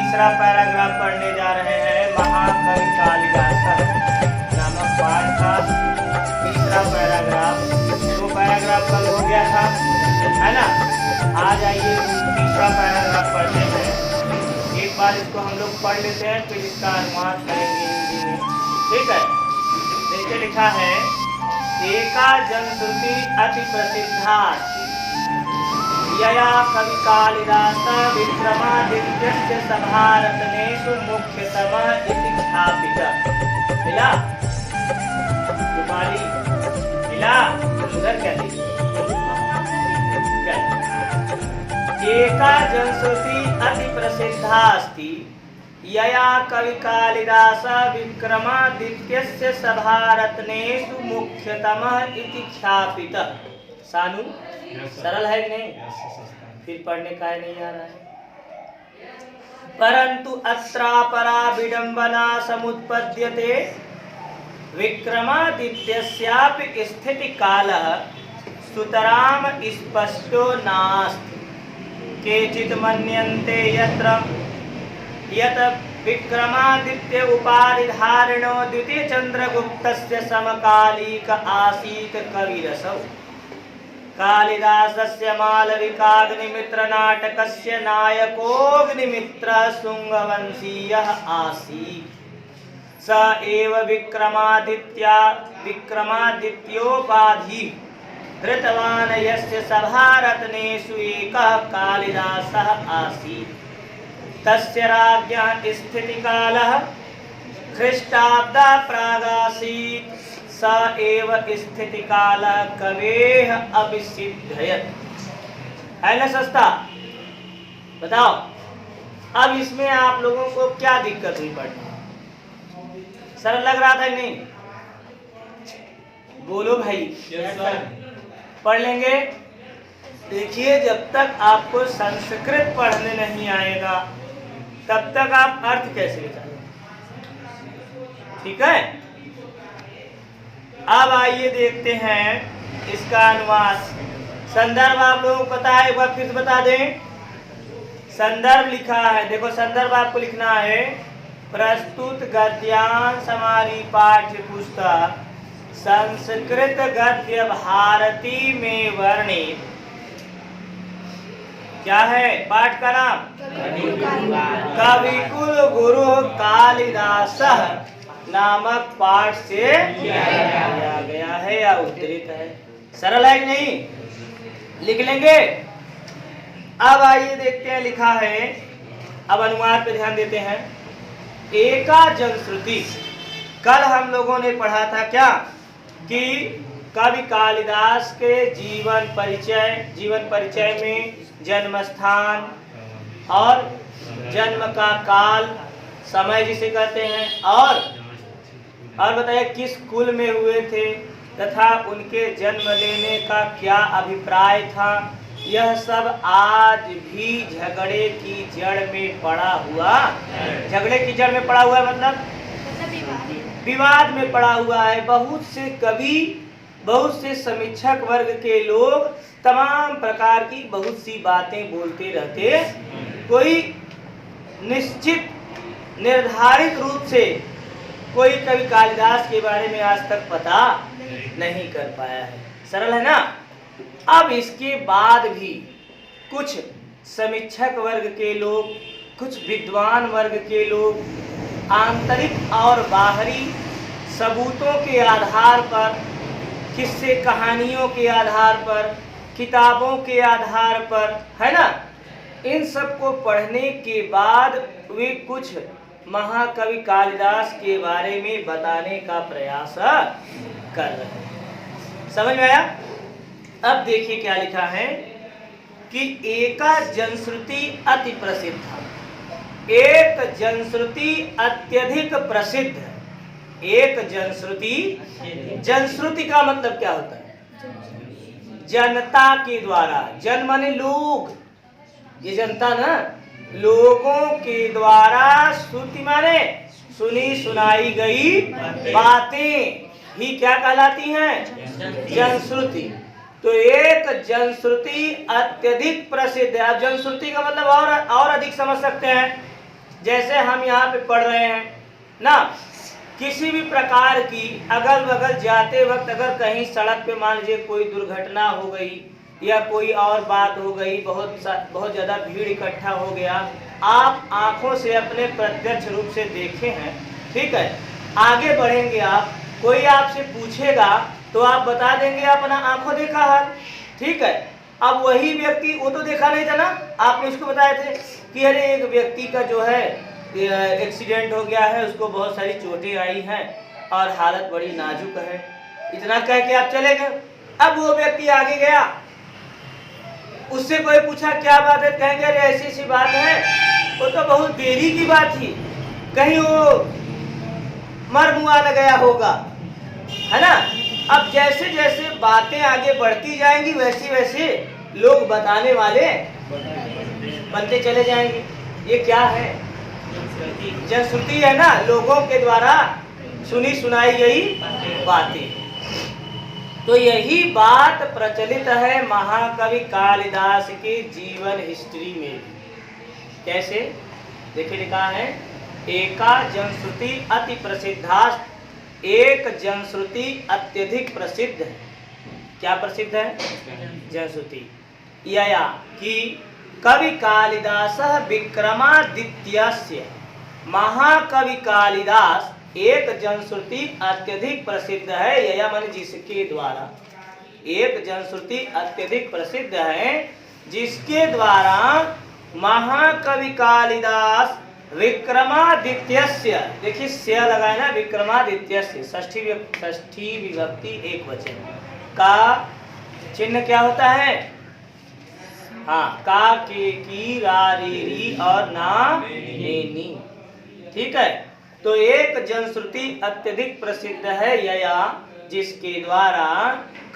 तीसरा पैराग्राफ पढ़ने जा रहे हैं। महाकवि कालिदास नामक पाठ का तीसरा पैराग्राफ। दो पैराग्राफ कल हो गया था, है ना। आज आइए तीसरा पैराग्राफ पढ़ते हैं। एक बार इसको हम लोग पढ़ लेते हैं, फिर इसका अनुवाद करेंगे हिंदी में, ठीक है। देखिए लिखा है, एका जनश्रुति अति प्रसिद्धा यया कवि कालिदास विक्रमादित्यस्य सभारत्नेषु मुख्यतमः इति ख्यापितः। मिला तुम्हारी मिला उधर क्या थी? एका जनश्रुति अति प्रसिद्धा अस्ति यया कवि कालिदास विक्रमादित्यस्य सभारत्नेषु मुख्यतमः इति ख्यापितः। सानू सरल है कि नहीं? फिर पढ़ने का नहीं आ रहा है। परंतु अत्रापरा विडंबना समुत्पद्यते विक्रमादित्यस्यापि स्थिति कालः सुतराम स्पष्टो नास्ति। केचित् मन्यन्ते यत् विक्रमादित्य उपाधिधारिणो द्वितीय चंद्रगुप्तस्य समकालीक आसीत् कविरसौ। कालिदासस्य मालविकाग्निमित्र नाटकस्य नायकोऽग्निमित्र शुंगवंशीयः आसीत्। स एव विक्रमादित्योपाधि धृतवान् यस्य सभारत्नेषु एकः कालिदासः आसीत्। तस्य राज्ञः स्थितिकालः ख्रीष्टाब्दः प्रागासीत्। स एव स्थिति काल कवेह अभिसिद्धयत्। है ना सस्ता? बताओ अब इसमें आप लोगों को क्या दिक्कत हुई पढ़ने? सरल लग रहा था नहीं? बोलो भाई। पढ़ लेंगे। देखिए, जब तक आपको संस्कृत पढ़ने नहीं आएगा तब तक आप अर्थ कैसे निकालेंगे? ठीक है। अब आइए देखते हैं इसका अनुवाद। संदर्भ आप लोगों को पता है, एक बार फिर बता दें। संदर्भ लिखा है, देखो संदर्भ आपको लिखना है, प्रस्तुत गद्यांश हमारी पाठ्य पुस्तक संस्कृत गद्य भारती में वर्णित क्या है? पाठ का नाम कविकुल गुरु कालिदास नामक पाठ से लिया गया है या उद्धृत है। सरल है कि नहीं? लिख लेंगे। अब आइए देखते हैं, लिखा है, अब अनुवाद पे ध्यान देते हैं। एका जनश्रुति, कल हम लोगों ने पढ़ा था क्या कि कवि कालिदास के जीवन परिचय में जन्म स्थान और जन्म का काल, समय जिसे कहते हैं, और बताइए किस कुल में हुए थे तथा उनके जन्म लेने का क्या अभिप्राय था। यह सब आज भी झगड़े की जड़ में पड़ा हुआ, झगड़े की जड़ में पड़ा हुआ मतलब विवाद में पड़ा हुआ है। बहुत से कवि, बहुत से समीक्षक वर्ग के लोग तमाम प्रकार की बहुत सी बातें बोलते रहते, कोई निश्चित निर्धारित रूप से कोई कवि कालिदास के बारे में आज तक पता नहीं कर पाया है। सरल है ना? अब इसके बाद भी कुछ समीक्षक वर्ग के लोग, कुछ विद्वान वर्ग के लोग आंतरिक और बाहरी सबूतों के आधार पर, किस्से कहानियों के आधार पर, किताबों के आधार पर, है ना, इन सब को पढ़ने के बाद वे कुछ महाकवि कालिदास के बारे में बताने का प्रयास कर रहे हैं। समझ में आया? अब देखिए क्या लिखा है कि एका जनश्रुति अति प्रसिद्ध, एक जनश्रुति अत्यधिक प्रसिद्ध है। एक जनश्रुति, जनश्रुति का मतलब क्या होता है? जनता के द्वारा, जन माने लोग, ये जनता ना, लोगों के द्वारा श्रुति माने सुनी सुनाई गई बातें ही क्या कहलाती हैं? जनश्रुति। तो एक जनश्रुति अत्यधिक प्रसिद्ध है। अब जनश्रुति का मतलब और अधिक समझ सकते हैं जैसे हम यहाँ पे पढ़ रहे हैं ना, किसी भी प्रकार की अगल बगल जाते वक्त अगर कहीं सड़क पे मान लीजिए कोई दुर्घटना हो गई या कोई और बात हो गई, बहुत ज़्यादा भीड़ इकट्ठा हो गया, आप आंखों से अपने प्रत्यक्ष रूप से देखे हैं, ठीक है, आगे बढ़ेंगे आप, कोई आपसे पूछेगा तो आप बता देंगे अपना आंखों देखा है, ठीक है। अब वही व्यक्ति, वो तो देखा नहीं था ना, आपने उसको बताए थे कि अरे एक व्यक्ति का जो है एक्सीडेंट हो गया है, उसको बहुत सारी चोटें आई हैं और हालत बड़ी नाजुक है, इतना कह के आप चले गए। अब वो व्यक्ति आगे गया, उससे कोई पूछा क्या बात है, कहेंगे अरे ऐसी सी बात है, वो तो बहुत देरी की बात थी, कहीं वो मर मुआ न गया होगा, है ना। अब जैसे जैसे बातें आगे बढ़ती जाएंगी वैसे वैसे लोग बताने वाले बनते चले जाएंगे। ये क्या है? जनश्रुति है ना, लोगों के द्वारा सुनी सुनाई गई बातें। तो यही बात प्रचलित है महाकवि कालिदास के जीवन हिस्ट्री में। कैसे? देखिए लिखा है, एका जनश्रुति अति प्रसिद्धा, एक जनश्रुति अत्यधिक प्रसिद्ध है। क्या प्रसिद्ध है? जनश्रुति यया कि कवि कालिदास विक्रमादित्यस्य, महाकवि कालिदास एक जनश्रुति अत्यधिक प्रसिद्ध है, यया माने जिसके द्वारा, एक जनश्रुति अत्यधिक प्रसिद्ध है जिसके द्वारा महाकवि कालिदास विक्रमादित्यस्य, देखिए स्य लगाए ना, विक्रमादित्यस्य षष्ठी विभक्ति एक वचन का चिन्ह क्या होता है? हाँ, का, के, की, रा, रे, री और ना, ने, नी, ठीक है। तो एक जनश्रुति अत्यधिक प्रसिद्ध है यया जिसके द्वारा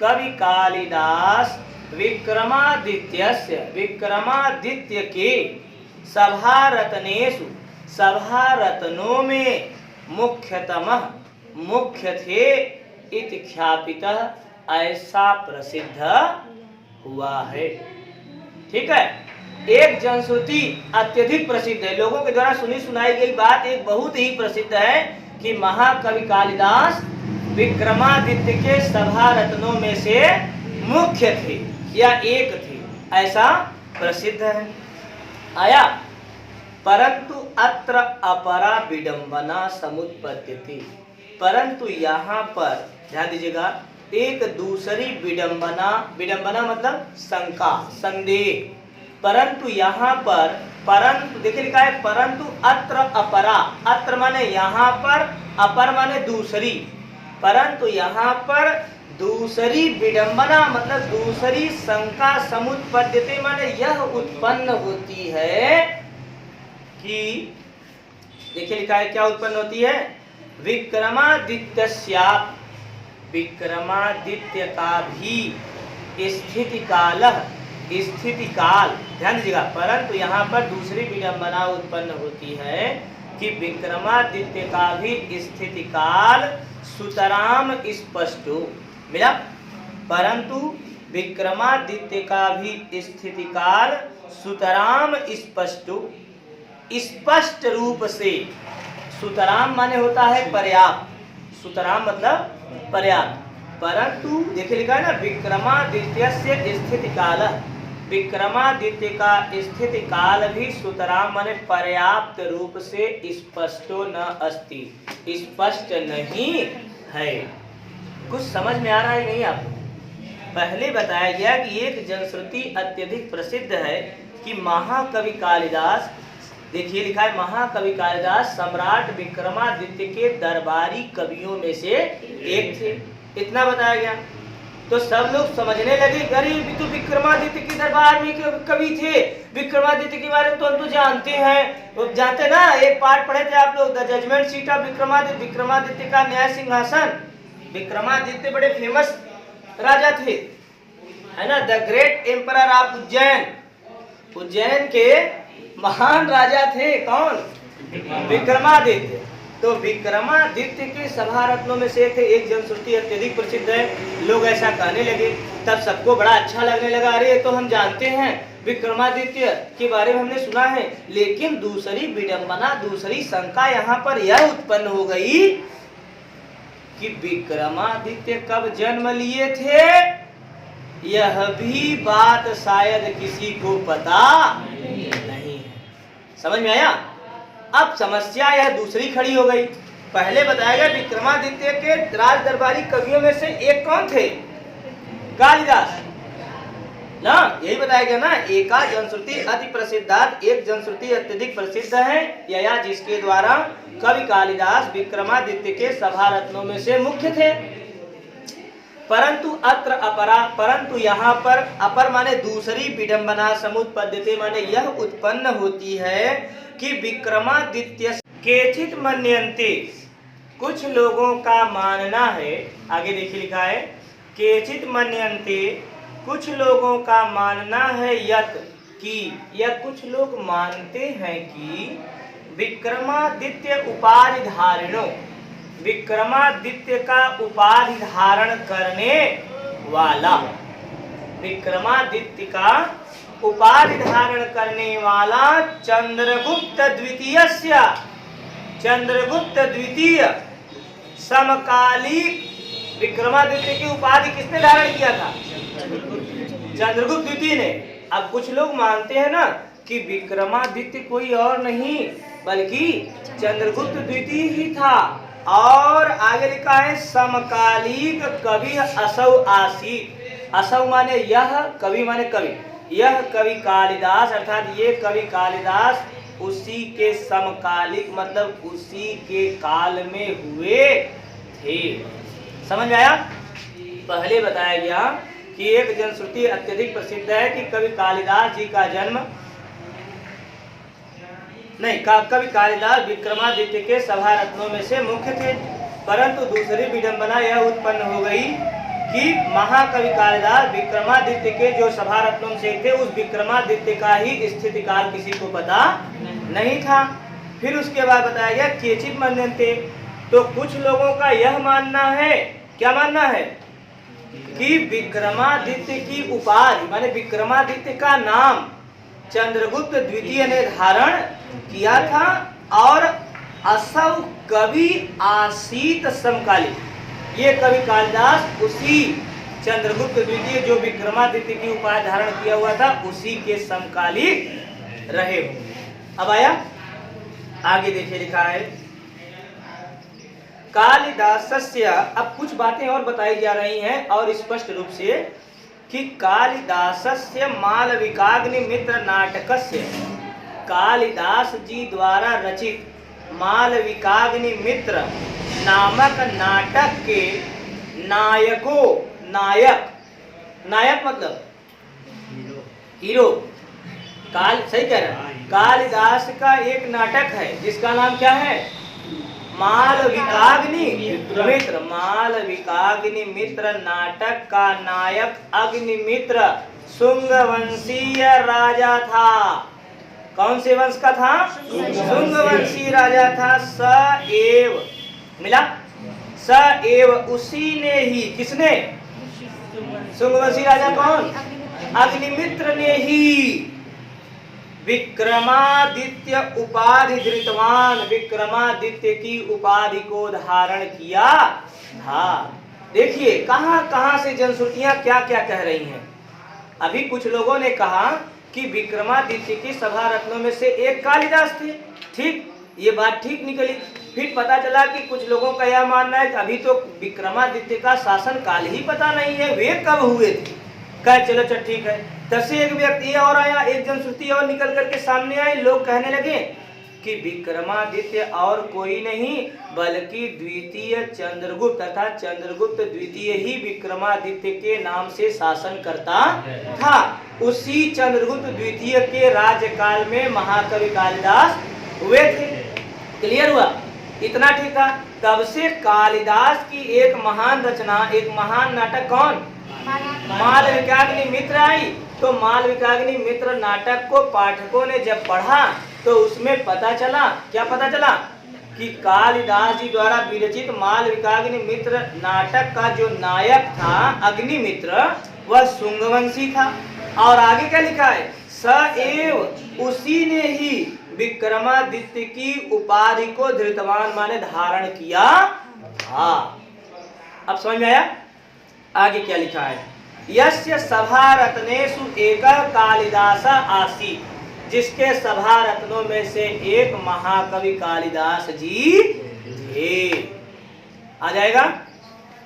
कवि कालिदास विक्रमादित्यस्य, विक्रमादित्य के सभारत्नेषु, सभारत्नों में मुख्यतमः, मुख्य थे इति ख्यापितः, ऐसा प्रसिद्ध हुआ है, ठीक है। एक जनश्रुति अत्यधिक प्रसिद्ध है, लोगों के द्वारा सुनी सुनाई गई बात एक बहुत ही प्रसिद्ध है कि महाकवि कालिदास विक्रमादित्य के सभा रत्नों में से मुख्य थे या एक थे, ऐसा प्रसिद्ध है। आया, परंतु अत्र अपरा विडंबना समुत्पत्ति, परंतु यहाँ पर ध्यान दीजिएगा, एक दूसरी विडंबना, विडंबना मतलब शंका, संदेह, परंतु यहाँ पर, परंतु देखिए लिखा है परंतु अत्र अपरा, अत्र माने यहाँ पर, अपर माने दूसरी, परंतु यहाँ पर दूसरी विडंबना मतलब दूसरी शंका समुत्पद्यते माने यह उत्पन्न होती है कि, देखिए लिखा है क्या उत्पन्न होती है, विक्रमादित्यस्या, विक्रमादित्य का भी स्थिति काल, स्थिति काल, ध्यान दीजिएगा, परंतु यहाँ पर दूसरी विडंबना उत्पन्न होती है कि विक्रमादित्य का भी स्थिति काल सुतराम स्पष्ट मिला, परंतु विक्रमादित्य का भी स्थिति काल सुतराम स्पष्ट, स्पष्ट रूप से, सुतराम माने होता है पर्याप्त, सुतराम मतलब पर्याप्त, परंतु देखिए लिखा है ना विक्रमादित्य से स्थिति काल, विक्रमादित्य का स्थिति काल भी सुतराम माने पर्याप्त रूप से स्पष्टो न अस्ति, स्पष्ट नहीं है। कुछ समझ में आ रहा है नहीं आपको? पहले बताया गया कि एक जनश्रुति अत्यधिक प्रसिद्ध है कि महाकवि कालिदास, देखिए लिखा है महाकवि कालिदास सम्राट विक्रमादित्य के दरबारी कवियों में से एक थे, इतना बताया गया। तो सब लोग समझने लगे, अरे तो विक्रमादित्य के दरबार में कवि थे, विक्रमादित्य के बारे में तो हम तो जानते हैं, तो जानते ना, एक पाठ पढ़े थे आप लोग, the judgement seat of Vikramaditya, Vikramaditya का न्याय सिंहासन। विक्रमादित्य बड़े फेमस राजा थे, है ना, the great emperor of Ujjain, Ujjain के महान राजा थे कौन? विक्रमादित्य। तो विक्रमादित्य के सभा रत्नों में से थे, एक जनश्रुति अत्यधिक प्रसिद्ध है, लोग ऐसा कहने लगे, तब सबको बड़ा अच्छा लगने लगा, अरे तो हम जानते हैं विक्रमादित्य के बारे में हमने सुना है, लेकिन दूसरी विडंबना, दूसरी शंका यहाँ पर यह उत्पन्न हो गई कि विक्रमादित्य कब जन्म लिए थे, यह भी बात शायद किसी को पता नहीं है। समझ में आया? अब समस्या यह दूसरी खड़ी हो गई। पहले बताया गया विक्रमादित्य के राज दरबारी कवियों में से एक कौन थे? कालिदास ना, यही बताया गया ना। एका जनश्रुति अति प्रसिद्धात, एक जनश्रुति अत्यधिक प्रसिद्ध है या जिसके द्वारा कवि कालिदास विक्रमादित्य के सभा रत्नों में से मुख्य थे। परंतु अत्र अपरा, परंतु यहाँ पर अपर माने दूसरी विडंबना समुत्पद्यते माने यह उत्पन्न होती है कि विक्रमादित्य केचित मन्यन्ते, कुछ लोगों का मानना है, आगे देखिए लिखा है केचित मन्यन्ते, कुछ लोगों का मानना है यत कि, या कुछ लोग मानते हैं कि विक्रमादित्य उपाधि धारणों, विक्रमादित्य का उपाधि धारण करने वाला, विक्रमादित्य का उपाधि धारण करने वाला चंद्रगुप्त द्वितीयस्य, चंद्रगुप्त द्वितीय समकालिक, विक्रमादित्य की उपाधि किसने धारण किया था? चंद्रगुप्त द्वितीय ने। अब कुछ लोग मानते हैं ना कि विक्रमादित्य कोई और नहीं बल्कि चंद्रगुप्त द्वितीय ही था, और आगे लिखा है समकालिक कवि असौ आसीत। असौ माने यह, कवि माने कवि, यह कवि कालिदास अर्थात ये कवि कालिदास उसी के समकालिक मतलब उसी के काल में हुए थे। समझ में आया? पहले बताया गया कि एक जनश्रुति अत्यधिक प्रसिद्ध है कि कवि कालिदास जी का जन्म नहीं, कवि कालिदास विक्रमादित्य के सभा रत्नों में से मुख्य थे। परंतु दूसरी विडंबना यह उत्पन्न हो गई कि महाकवि कालिदास विक्रमादित्य के जो सभा रत्नों से थे उस विक्रमादित्य का ही स्थिति काल किसी को पता नहीं था। फिर उसके बाद बताया गया केचित मन्यन्ते, तो कुछ लोगों का यह मानना है, क्या मानना है कि विक्रमादित्य की उपाधि माने विक्रमादित्य का नाम चंद्रगुप्त द्वितीय ने धारण किया था, और असौ कवि आसीत समकालीन, ये कवि कालिदास उसी चंद्रगुप्त द्वितीय जो विक्रमादित्य की उपाधि धारण किया हुआ था उसी के समकालीन रहे होंगे। अब आया आगे देखिए लिखा है कालिदासस्य, अब कुछ बातें और बताई जा रही हैं और स्पष्ट रूप से कि कालिदासस्य मालविकाग्नि मित्र नाटकस्य, कालिदास जी द्वारा रचित मालविकाग्नि मित्र नामक नाटक के नायकों, नायक, नायक मतलब हीरो, सही कह रहे हैं, कालिदास का एक नाटक है जिसका नाम क्या है? मालविकाग्नि मित्र। मालविकाग्नि मित्र नाटक का नायक अग्निमित्र शुंग वंशीय राजा था। कौन से वंश का था? शुंग वंशी राजा था। स एव मिला, स एव उसी ने ही, किसने? शुंग वंशी राजा कौन? अग्निमित्र ने ही विक्रमादित्य उपाधि धृतवान, विक्रमादित्य की उपाधि को धारण किया था। देखिए कहां कहां से जनश्रुतियां क्या क्या कह रही हैं। अभी कुछ लोगों ने कहा कि विक्रमादित्य की सभा रत्नों में से एक कालिदास थे, ठीक, ये बात ठीक निकली। फिर पता चला कि कुछ लोगों का यह मानना है कि अभी तो विक्रमादित्य का शासन काल ही पता नहीं है, वे कब हुए थे। कह चलो चल ठीक है। तब से एक व्यक्ति और आया, एक जनश्रुति और निकल करके सामने आई। लोग कहने लगे कि विक्रमादित्य और कोई नहीं बल्कि द्वितीय चंद्रगुप्त अर्थात चंद्रगुप्त द्वितीय ही विक्रमादित्य के नाम से शासन करता था। उसी चंद्रगुप्त द्वितीय के राज्यकाल में महाकवि कालिदास हुए थे। क्लियर हुआ? इतना ठीक था। तब से कालिदास की एक महान रचना, एक महान नाटक कौन? मालविकाग्नि मित्र आई। तो मालविकाग्नि मित्र नाटक को पाठकों ने जब पढ़ा तो उसमें पता चला, क्या पता चला? कि कालिदास जी द्वारा विरचित मालविकाग्नि मित्र नाटक का जो नायक था अग्निमित्र वह शुंगवंशी था। और आगे क्या लिखा है? स एव उसी ने ही विक्रमादित्य की उपाधि को धृतवान माने धारण किया था। अब समझ में आया? आगे क्या लिखा है? यस्य सभा रत्नेषु एकः कालिदास आसीत्, जिसके सभा रत्नों में से एक महाकवि कालिदास जी थे। आ जाएगा?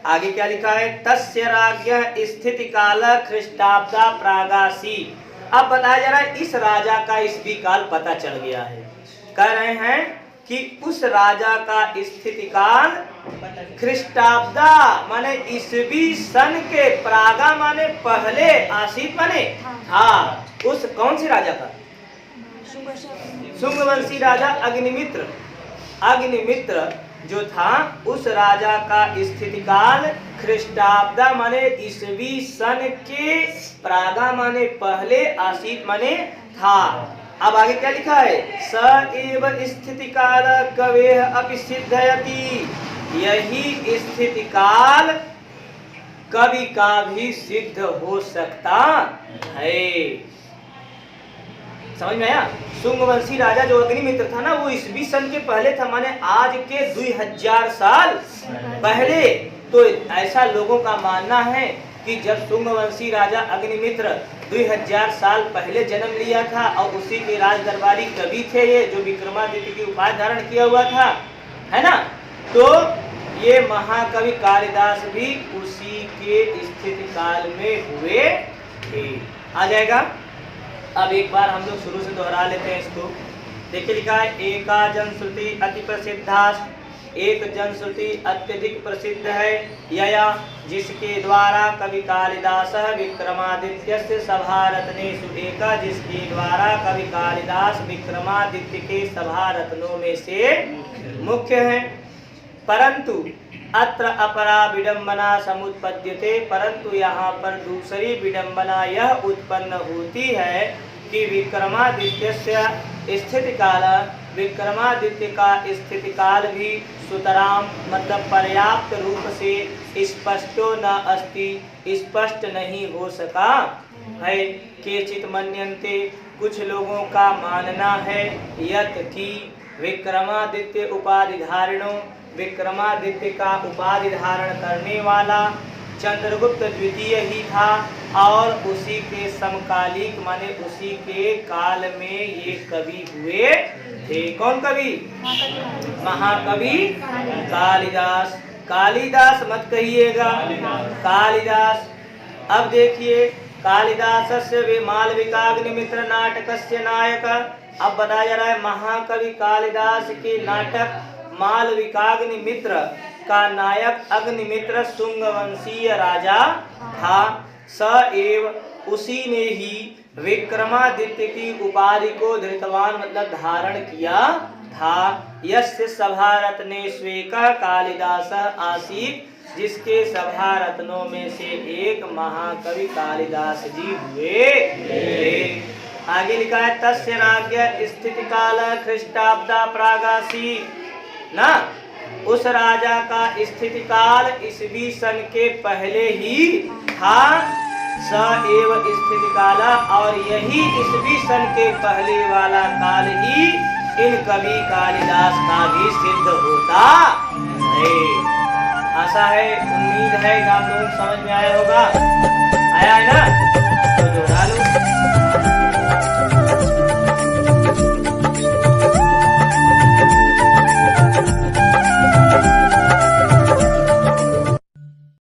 आगे क्या लिखा है? तस्य राज्ञः स्थिति काल ख्रीष्टाब्दा प्रागासी। अब बताया जा रहा है इस राजा का ईस्वी काल पता चल गया है। कह रहे हैं कि उस राजा का स्थिति काल ख्रीष्टाब्दा माने ईस्वी सन के, प्रागा माने पहले, आसित माने था। उस कौन सी राजा का? शुंगवंशी राजा अग्निमित्र। अग्निमित्र जो था उस राजा का स्थिति काल ख्रीष्टाब्दा माने ईस्वी सन के, प्रागा माने पहले, आसित माने था। अब आगे क्या लिखा है? स एव स्थिति काल कवेः अपि सिद्धयति। यही स्थिति काल कवि का भी सिद्ध हो सकता है। समझ में आया? शुंगवंशी राजा जो अग्निमित्र था ना, वो ईस्वी सन के पहले था, माने आज के 2000 साल पहले। तो ऐसा लोगों का मानना है कि जब शुंगवंशी राजा अग्निमित्र 2000 साल पहले जन्म लिया था और उसी के राज दरबारी कवि थे ये, जो विक्रमादित्य की उपाधि धारण किया हुआ था, है ना? तो ये महाकवि कालिदास भी उसी के स्थिति काल में हुए थे। आ जाएगा? अब एक बार हम लोग शुरू से दोहरा लेते हैं इसको। देखिए लिखा है, एका जनश्रुति अति प्रसिद्धास्त। एक जनश्रुति अत्यधिक प्रसिद्ध है यया, जिसके द्वारा कवि कालिदास विक्रमादित्य सभा रत्नेषु एका, जिसके द्वारा कवि कालिदास विक्रमादित्य के सभा रत्नों में से मुख्य है। परंतु अत्र अपरा विडंबना समुत्पद्यते, परंतु यहाँ पर दूसरी विडंबना यह उत्पन्न होती है कि विक्रमादित्य स्थिति काल, विक्रमादित्य का स्थिति काल भी सुतराम मतलब पर्याप्त रूप से स्पष्टो न अस्ति, स्पष्ट नहीं हो सका है। केचित मन्यन्ते, कुछ लोगों का मानना है, यत् कि विक्रमादित्य उपाधि धारणो, विक्रमादित्य का उपाधि धारण करने वाला चंद्रगुप्त द्वितीय ही था और उसी के समकालिक माने उसी के काल में ये कवि हुए थे। कौन कवि? महाकवि कालिदास। कालिदास मत कहिएगा, कालिदास। अब देखिए, कालिदासस्य वे मालविकाग्निमित्र नाटकस्य नायक। अब बताया जा रहा है महाकवि कालिदास के नाटक मालविकाग्निमित्र का नायक अग्निमित्र शुंगवंशीय राजा था। स एव उसी ने ही विक्रमादित्य की उपाधि को धृतवान मतलब धारण किया था। यस्य सभा रत्नेष्वेकः कालिदास आसीत्, जिसके सभा रत्नों में से एक महाकवि कालिदास जी हुए थे। आगे लिखा है, तस्य राज्ञः स्थिति काल ख्रीष्टाब्दा प्रागासी ना, उस राजा का स्थिति काल ईस्वी सन के पहले ही था। स एव स्थिति काल, और यही ईस्वी सन के पहले वाला काल ही इन कवि कालिदास का भी सिद्ध होता है। आशा है, उम्मीद है कि आप लोग समझ में आया होगा। आया है ना?